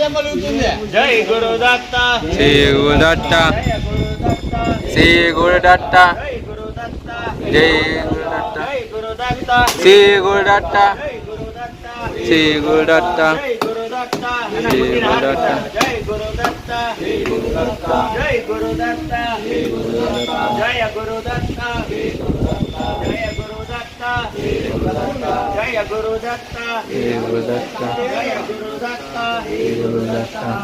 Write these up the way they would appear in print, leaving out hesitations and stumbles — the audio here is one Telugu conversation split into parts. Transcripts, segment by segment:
జై గురుదత్త శ్రీ గురుదత్త శ్రీ గురుదత్త జై గురుదత్త శ్రీ గురుదత్త శ్రీ గురుదత్త శ్రీ గురుదత్త జై గురుదత్త జై గురుదత్త జై గురుదత్త జయ గురుదత్త జయ గురుదత్త జయ గురుదత్త శ్రీ గురుదత్త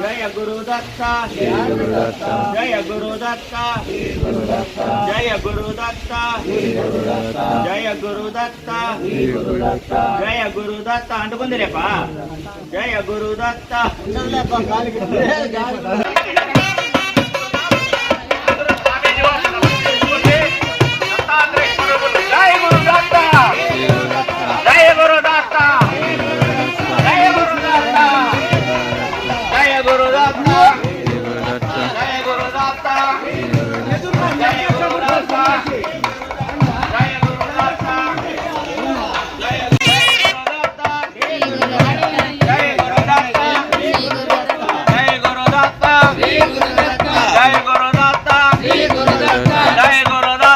జయ గురుదత్త జయ గురుదత్త జయ గురుదత్త జయ గురుదత్త జయ గురుదత్త జయ గురుదత్త అంటుకుంది రేపా జయ గురుదత్త జయ గురుదత్త జయ గురుదత్త జయ గురుదత్త జయ గురుదత్త జయ గురుదత్త జయ గురుదత్త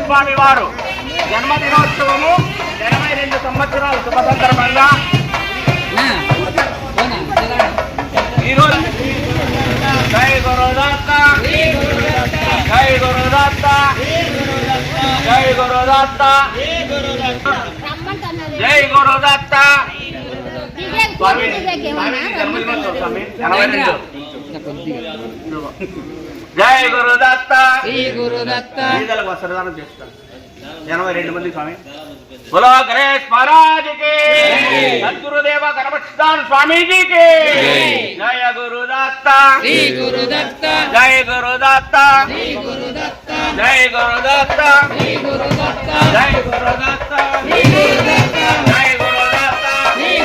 స్వామి వారు జన్మదినోత్సవము 82 సంవత్సరాల శుభ సందర్భంగా ఈరోజు జై గురుదత్త జై గురుదత్త జై గురుదత్త జై గురుదత్త స్వామి జన్మదినోత్సవం స్వామి 82 జై గురుదత్త శ్రీ గురుదత్త ఈదలకు వస్త్రదానం చేస్తాను 82 మంది స్వామి బోలో గణేష్ మహారాజ్ కి సద్గురుదేవ గణపతిదాన్ స్వామీజీ కి జయ గురుదత్త శ్రీ గురుదత్త జయ గురుదత్త శ్రీ గురుదత్త జయ గురుదత్త శ్రీ గురుదత్త జయ గురుదత్త శ్రీ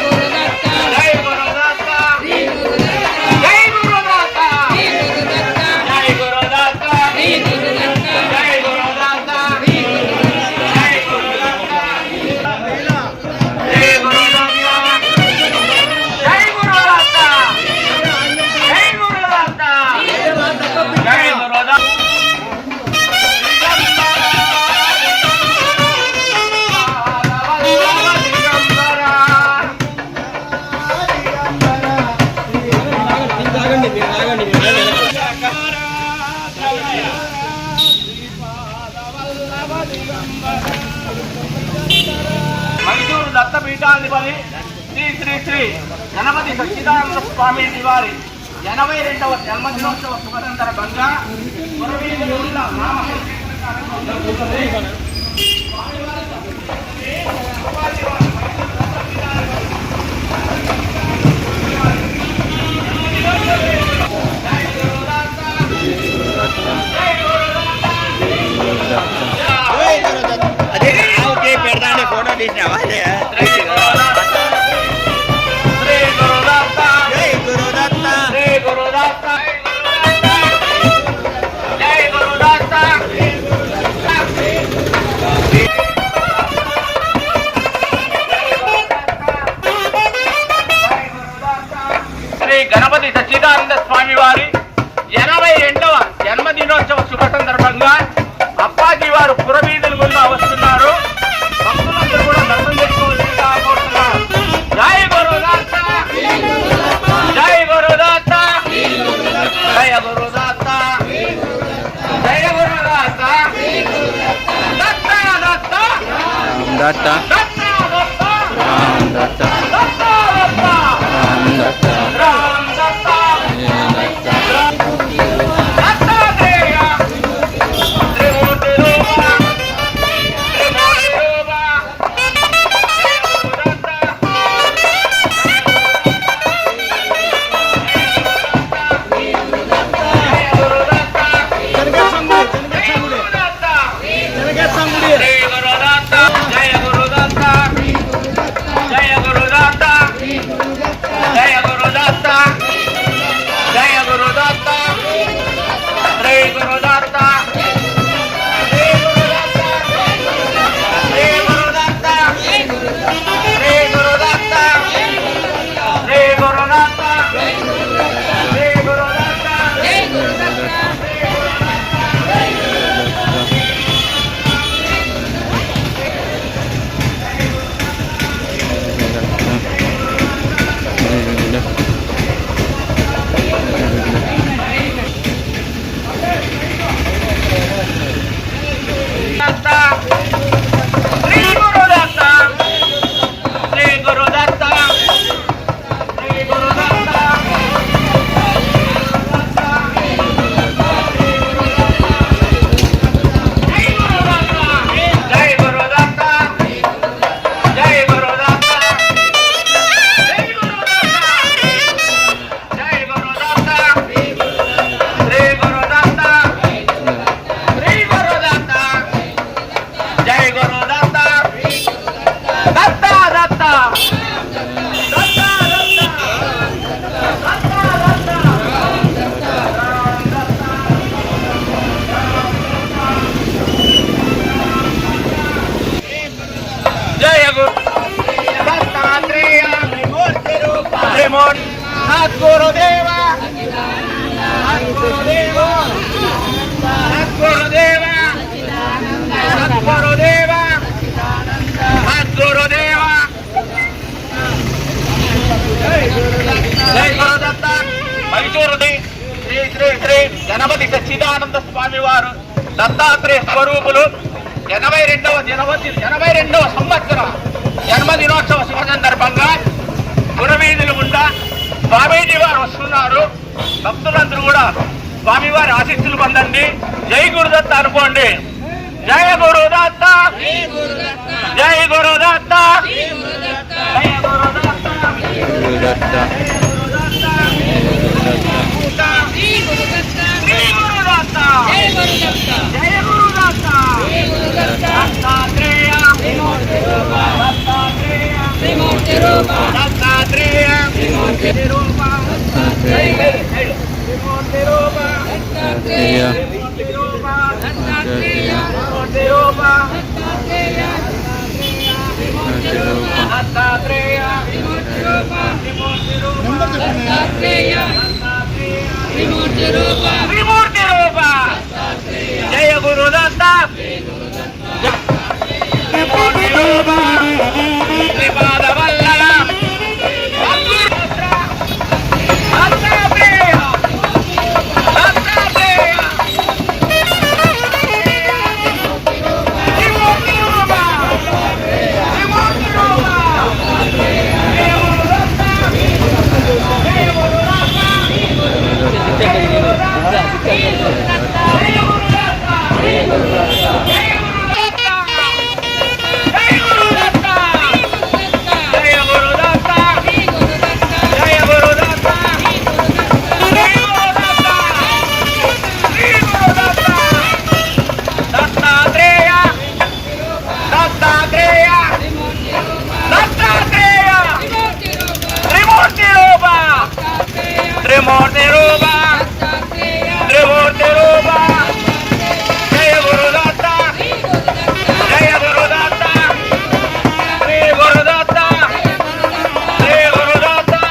గురుదత్త జయ గురుదత్త శ్రీ గురుదత్త జయ గురుదత్త శ్రీ గురుదత్త జయ గురుదత్త శ్రీ గురుదత్త జయ గురుదత్త శ్రీ గురుదత్త జయ గురుదత్త శ్రీ మైసూరు దత్తపీఠాధిపతి శ్రీ శ్రీ శ్రీ గణపతి సచ్చిదానంద స్వామీజీ వారి 82వ జన్మదినోత్సవ శుభ సందర్భంగా అదే పెడతాండి ఫోటో తీసినావా గణపతి సచ్చిదానంద స్వామి వారి 82వ జన్మదినోత్సవ శుభ సందర్భంగా అప్పాజీ వారు పురవీధుల గుండా వస్తున్నారు. భక్తులందరూ కూడా దర్శనం చేసుకోవాల్సిందిగా కోరుతున్నారు. జై గురుదత్త జై గురుదత్త జయ గురుదత్త జయ గురుదత్త దత్త దత్త దత్త దత్త దత్త దత్త దత్త రామ్ దత్త రామ్ దత్త దత్త దత్తాత్రేయ త్రిమూర్తి రూప త్రిమూర్తి రూప జయ గురుదత్త జయ గురుదత్త జయ గురుదత్త జయ గురుదత్త శ్రీ గురుదత్త శ్రీ గురుదత్త శ్రీ గురుదత్త శ్రీ గురుదత్త శ్రీ గురుదత్త శ్రీ గురుదత్త శ్రీ గురుదత్త శ్రీ గురుదత్త శ్రీ గురుదత్త జై గురుదత్త జై గురుదత్త జై గురుదత్త జై గురుదత్త శ్రీ గురుదత్త శ్రీ గురుదత్త జై గురుదత్త దత్త దత్త జయ గురు దత్తాత్రేయ త్రిమూర్తి సద్గురుదేవ సద్గురుదేవ సద్గురుదేవ సద్గురుదేవ సద్గురుదేవ జై గురుదత్త మైసూరుది శ్రీ శ్రీ శ్రీ గణపతి సచ్చిదానంద స్వామి వారు దత్తాత్రేయ స్వరూపులు 82వ సంవత్సరం జన్మదినోత్సవ శుభ సందర్భంగా గురవీధులు గుండా స్వామీజీ వారు వస్తున్నారు. భక్తులందరూ కూడా స్వామివారి ఆశీస్సులు పొందండి. జై గురుదత్త అనుకోండి. జయ గురుదత్త జై గురుదత్త జయ గురుదత్త గురుదత్త జయ గురుదత్త దత్తాత్రేయ త్రిమూర్తి రూప దత్తాత్రేయ త్రిమూర్తి రూప త్రిమూర్తి రూప దత్తాత్రేయ త్రిమూర్తి రూప దత్తాత్రేయ త్రిమూర్తి రూప దత్తాత్రేయ త్రిమూర్తి రూప జయ గురుదత్త త్రిమూర్తి రూప త్రిపాద వల్లభ దత్తాత్రేయ దత్తాత్రేయ త్రిమూర్తి రూప త్రిమూర్తి రూప త్రిమూర్తి రూప త్రిమూర్తి రూప జయ గురుదత్త జయ గురుదత్త శ్రీ గురుదత్త శ్రీ గురుదత్త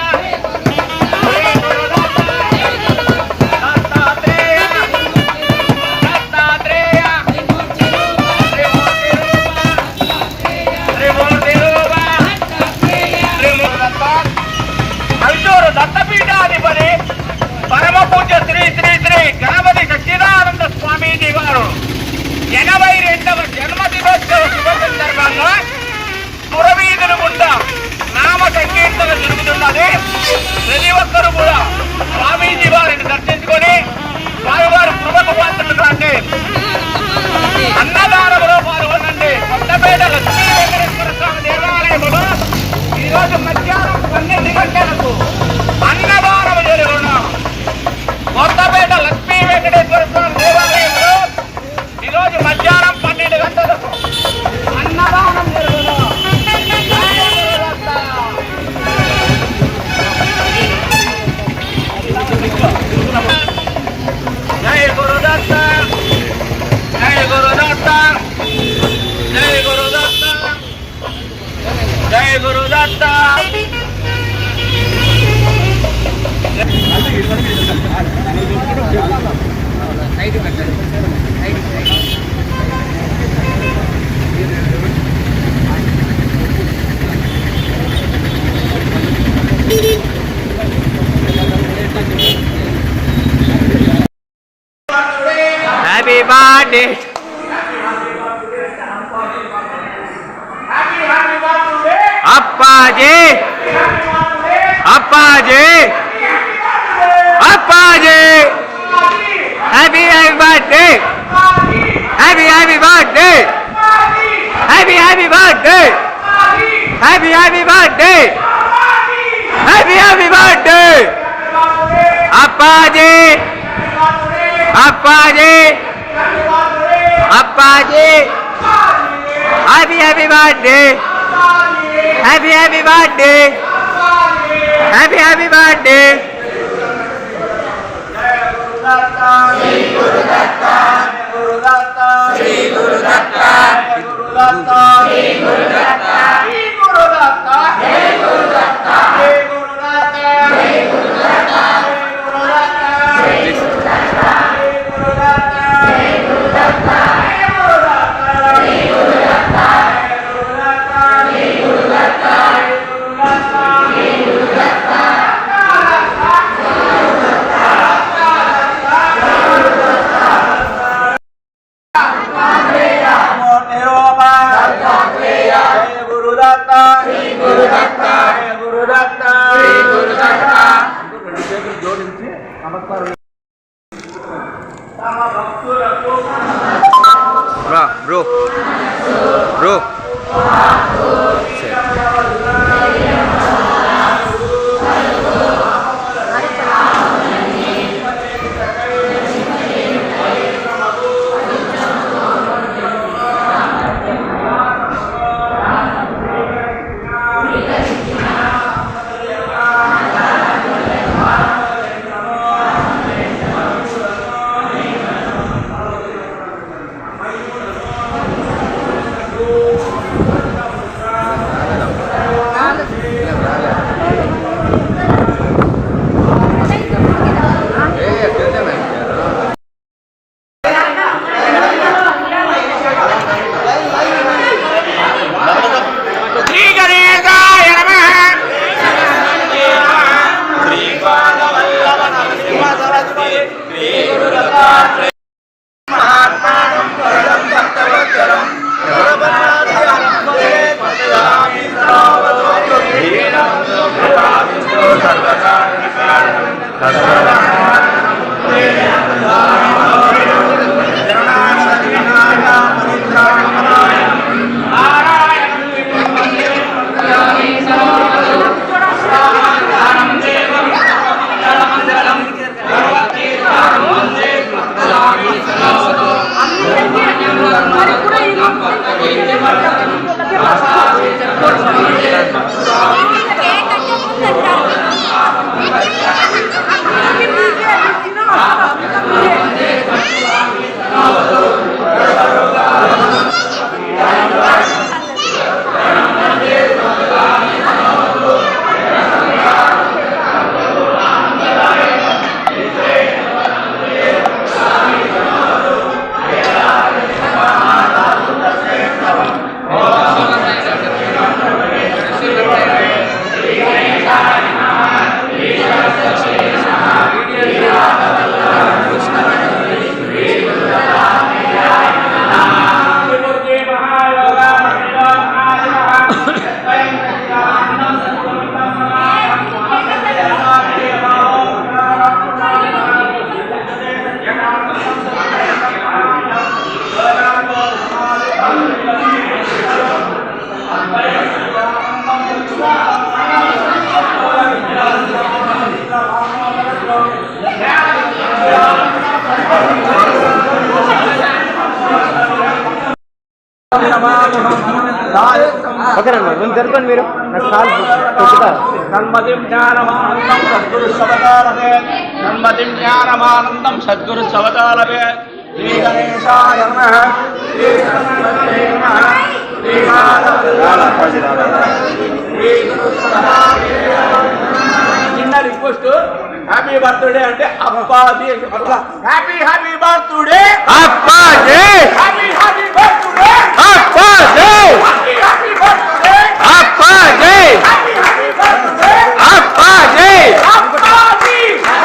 శ్రీ గురుదత్త దత్తాత్రేయ దత్తాత్రేయ త్రిమూర్తి రూప త్రిమూర్తి మైసూరు దత్తపీఠాధిపతి పరమ పూజ్య శ్రీ శ్రీ శ్రీ గణపతి సచ్చిదానంద స్వామీజీ వారు 82వ జన్మదినోత్సవ శుభ సందర్భంగా పురవీధులు గుండా నామ సంకీర్తన జరుగుతున్నది. ప్రతి ఒక్కరూ కూడా స్వామీజీ వారిని దర్శించుకొని స్వామివారి కృపకు పాత్రలు అంటే అన్నదానంలో పాల్గొనండి. కొత్తపేట లక్ష్మీ వెంకటేశ్వర స్వామి దేవాలయంలో ఈరోజు మధ్యాహ్నం 12 గంటలకు అన్నదానం జరుగును. కొత్తపేట లక్ష్మీ వెంకటేశ్వర స్వామి దేవాలయంలో ఈరోజు మధ్యాహ్నం 12 గంటలకు అన్నదానం జరుగును. జై గురుదత్త, జై గురుదత్త, జై గురుదత్త, జై Gurudatta. Happy birthday Appaji, Appaji, Appaji. Happy happy birthday, happy happy birthday, happy happy birthday, happy happy birthday, happy happy birthday. Appaji, Appaji, Appaji. Happy happy birthday, happy happy birthday, happy happy birthday. Shri Gurudatta, Shri Gurudatta, Shri Gurudatta, Shri Gurudatta, Shri Gurudatta, Shri Gurudatta, Shri Gurudatta, Shri Gurudatta, Shri Gurudatta, Shri Gurudatta, Shri Gurudatta, Shri Gurudatta, Shri Gurudatta, Shri Gurudatta, Shri Gurudatta. Bro, bro. జరపండి మీరు నాకు కాలు తొక్కుతారు. నన్మదిం జ్ఞానమానందం సద్గురు సవతాలవే నన్మదిం జ్ఞానమానందం సద్గురు సవతాలవే శ్రీ గణేశాయ నమః శ్రీ గణపతయే నమః శ్రీ చిన్న రిక్వెస్ట్ హ్యాపీ బర్త్డే అంటే Appaji happy happy birthday Appaji happy happy birthday Appaji happy happy birthday Appaji happy happy birthday Appaji Appaji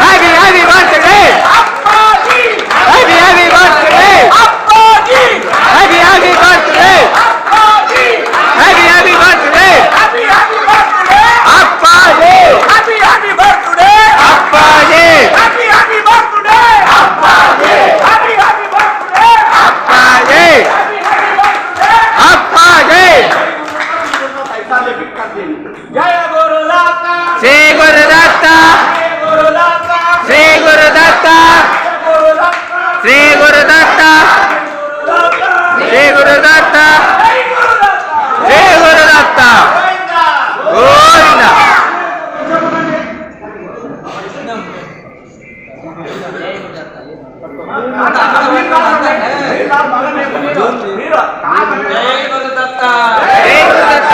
happy happy birthday Appaji happy happy birthday Appaji happy happy birthday Appaji happy happy birthday happy happy birthday Appaji happy happy birthday Appaji happy happy birthday Appaji happy happy birthday Appaji Appaji జయ గురుదాత శ్రీ గురుదత్త జయ Gurudatta Shri Gurudatta Shri Gurudatta Shri Gurudatta Shri Gurudatta Govinda Shri Gurudatta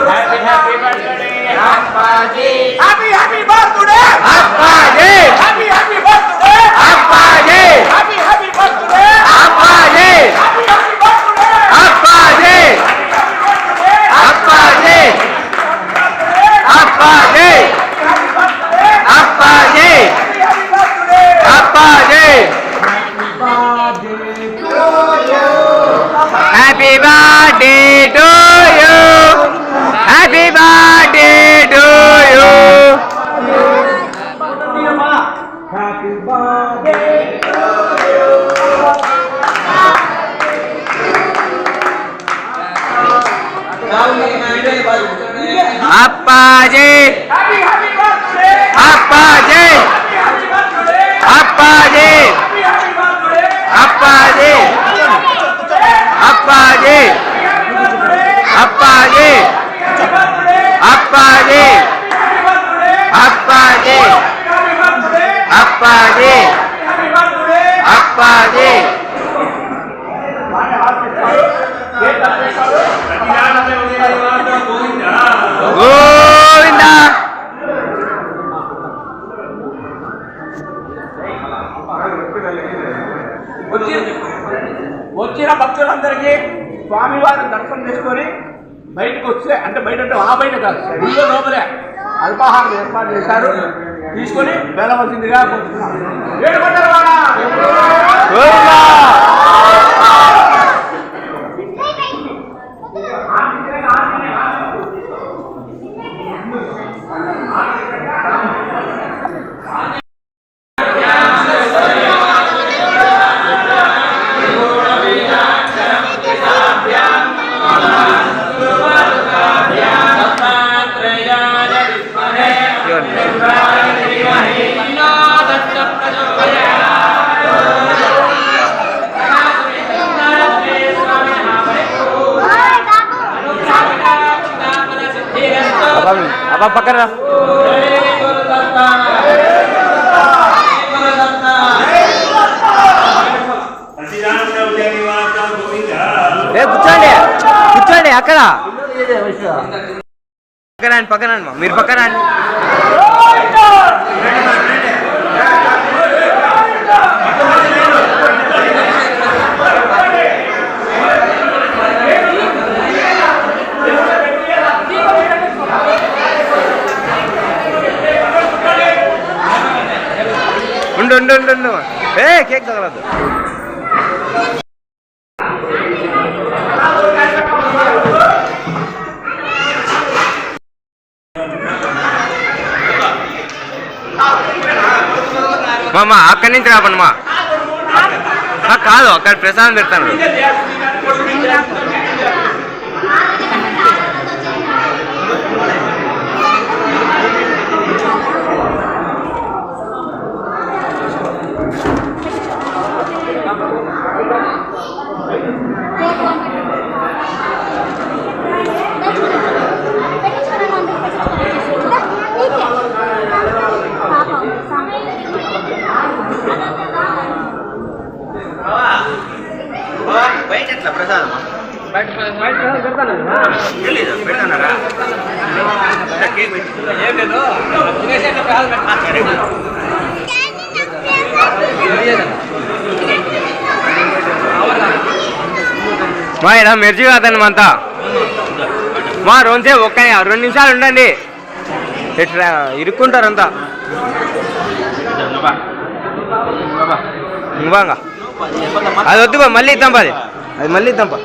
happy happy birthday Appaji happy happy birthday Appaji happy happy birthday Appaji happy happy birthday Appaji Appaji Appaji Appaji Appaji happy birthday to you happy birthday to you Appaji happy happy birthday Appaji happy birthday Appaji happy birthday Appaji Appaji Appaji Appaji Appaji Appaji Appaji Govinda వచ్చిన భక్తులందరికీ స్వామివారిని దర్శనం చేసుకొని బయటకు వస్తే అంటే బయట అంటే ఆ బయట కాదు ఇల్లు లోపలే అల్పాహారం ఏర్పాటు చేశారు తీసుకొని వెళ్ళవలసిందిగా కోరుతున్నాను. వేడుకొండలవాడ. గోవింద అబ్బా పక్కన రా. కూర్చోండి కూర్చోండి అక్కడ పక్కన పక్కన మీరు పక్కన ఉండు ఉండు ఉండు ఉండు ఏ కేక్ తగలదు మామ అక్కడి నుంచి రాపండి మా కాదు అక్కడ ప్రసాదం పెడతాను ఎట్లా ప్రసాదం తెలీదు పెడతానారా కేక్ పెట్టి ఏం లేదు సరే మా ఇక్కడ మిర్చి కాదండి అంతా మా రోజే ఒక్క 2 నిమిషాలు ఉండండి ఇట్లా ఇరుక్కుంటారు అంతా ఇంగా అది వద్దు బా మళ్ళీ ఇద్దాం అది మళ్ళీ ఇద్దాం బా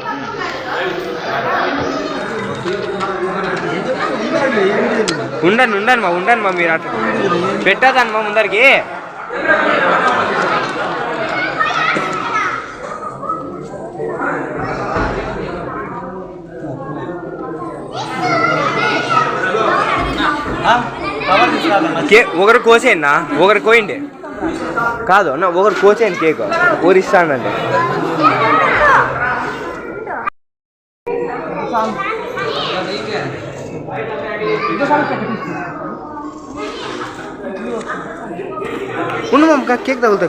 ఉండండి మా మీరు అట్లా పెట్టదని మా ముందరికి ఒకరు కోసేయండి ఒకరు కోయండి కాదు అన్న ఒకరు కోసేయండి కేక్ ఒకరు ఇస్తానండి ఉండు కేక్ తగులుతా